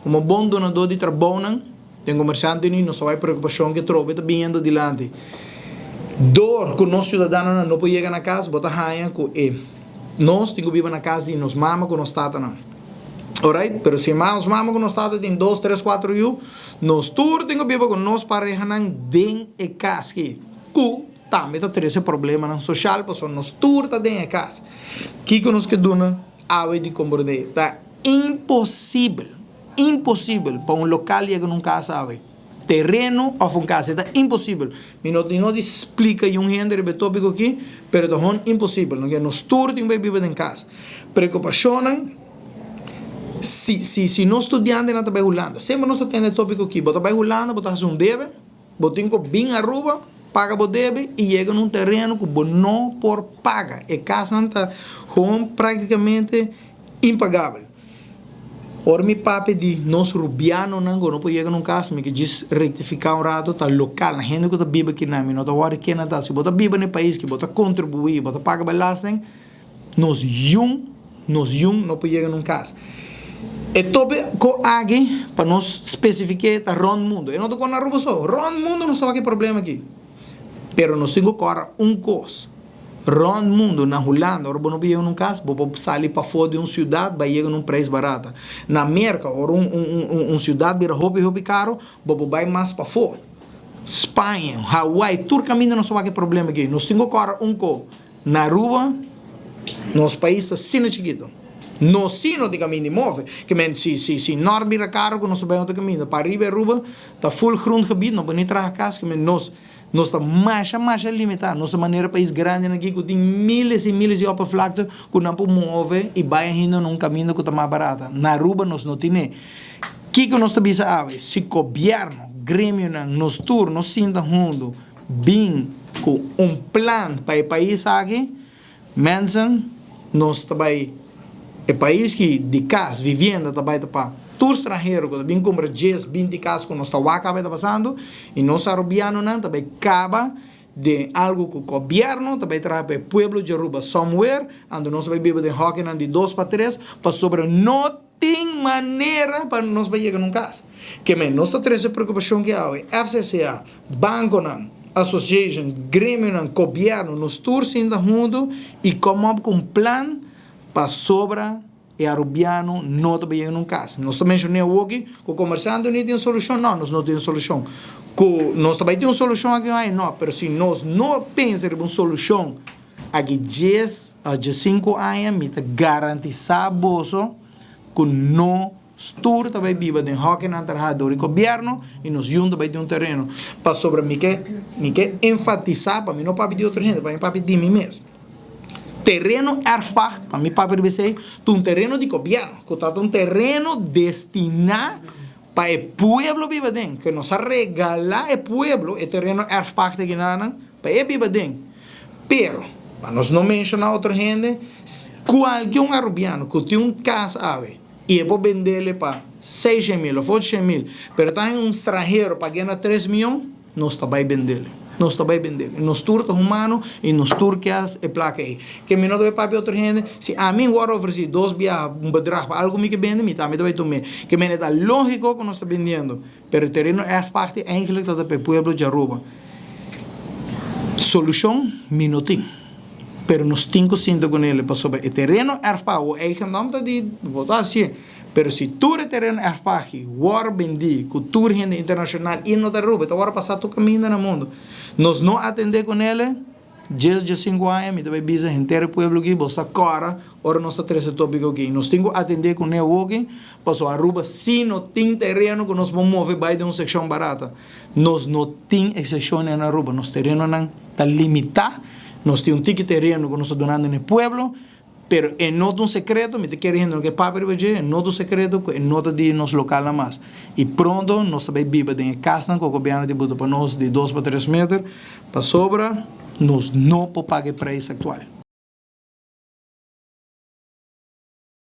Como bom donador de trabalho, tem comerciante não só vai preocupação que troca, está vindo adiante. Dor que nós cidadãos não podemos chegar na casa, bota raia com nós temos que viver na casa e nos mama com nós tata não. Alright? Pero se nós mama com nós tata tem 2, 3, 4 anos, nós todos temos que viver com nós pareja não dentro de casa que também tem esse problema não social, porque nós todos tá dentro de casa. Que nós que dona ave de compreender, tá impossível para um local chegar num casa ave. Terreno ou casa, é impossível. Não explica um gênero de tópico aqui, mas é impossível. Nós todos temos que viver em casa. Preocupação, se nós estudiantes não estamos rolando, sempre nós temos tópico aqui, você vai rolando, você faz debe, você tem que vir a rua, paga o debe e chega num terreno que você não por paga. E casa não está praticamente impagável. Ora, meu papi diz, nós rubianos não podemos chegar num caso, mas que diz retificar um rato, tá local, a gente que está viva aqui na minha, não está hora que não está, se você vive no país, que você contribui, você paga belasting, nós não podemos chegar num caso. E tope com alguém, para nós especificar, tá rond mundo. Eu não estou com a roupa só, rond mundo não está aqui problema aqui. Pero nós temos que correr coisa. Rond mundo, na Holanda, ora não vai num caso, você sair para fora de uma cidade, vai chegar num preço barato. Na América, ora uma cidade vira roupa caro, você vai mais para fora. Espanha, Hawaii, tudo caminho não só que problema aqui. Nós temos que correr coisa. Na rua, nos países assim chiquito. Nós sim não tem caminho de mover. Que men se norte vira caro, que nós vamos ter caminho. Para arriba e rua, está full grondgebied, não pode trazer casa, que men nós estamos mais limitados. Nossa maneira país grande aqui que tem miles e miles de oppervlakte que não podemos mover e vai indo num caminho que está mais barato. Na rua nós não temos. O que nós estamos a se o governo, grêmio, nos turnos, sinta junto, bem com plano para o país aqui, mensen, nós estamos o país que de casa, vivenda, também para todo estrangeiro, que também compra 10, 20 casas que nós estamos passando, e nós arabianos também acaba de algo que o governo também traz para o povo de Aruba, somewhere, onde nós vamos viver de hockey de 2 para 3, para sobre não tem maneira para nós chegar num caso. Que nós temos essa preocupação que há, FCCA, banco, association, grêmio, governo, nós todos juntos e como com um plano para sobra e arubiano não está bem num caso. Nós também mencionamos aqui que o comerciante não tem solução, não, nós não temos solução. Nós também temos solução aqui, não, mas se nós não pensamos em uma solução aqui 10 a 5 anos, me garantiza bolso que não Stur também vive de hockey na terra do governo e nos juntos também de um terreno. Para sobre mim que enfatizar, para mim não para pedir outra gente, para mim para pedir mim mesmo. Terreno erfpacht, para mim para dizer, um terreno de governo, que está um terreno destinado para o povo viver dentro, que nos regala o povo, o terreno erfpacht que nada, para ele viver dentro. Pero, para nós não mencionar outra gente, qualquer arubiano que tem casa ave, e eu vou vender para 6.000 ou 8.000, pero está em um estrangeiro pagando 3 milhões, nós também vendê-lo. Nós também vendemos. Nós turcos humanos e nós turcas e placa aí. Que me não deve pagar outra gente. Se a mim agora oferecer 2 bias, bedrag para algo que vende, me também deve tomar. Que me é lógico que nós estamos vendendo. Pero o terreno é parte eigenlijk dat para o povo de Aruba. Solução, me não tem. Pero nós temos que sentir com ele. Para sobre o terreno é parte, o eigendom de botar assim. Pero se tu terreno é parte, o vendi, cultura internacional e não da Aruba, então agora passar tu caminho no mundo. Nós não atender com ele, 10 de 5 anos, me também bisa inteiro povo aqui, você agora, ora nós temos esse tópico aqui. Nós temos que atender com ele aqui, para a Aruba, se não tem terreno que nós vamos mover para de uma secção barata. Nós não temos exceção na Aruba, nosso terreno não está limitado, nós temos um ticket terreno que nós estamos donando no povo, pero é não um secreto, me quer dizer que papo é não um secreto, é não de nosso local a mais. E pronto, nós também vivemos em casa, com o governo de para nós de 2 para 3 metros, para sobra, nós não podemos pagar o preço atual.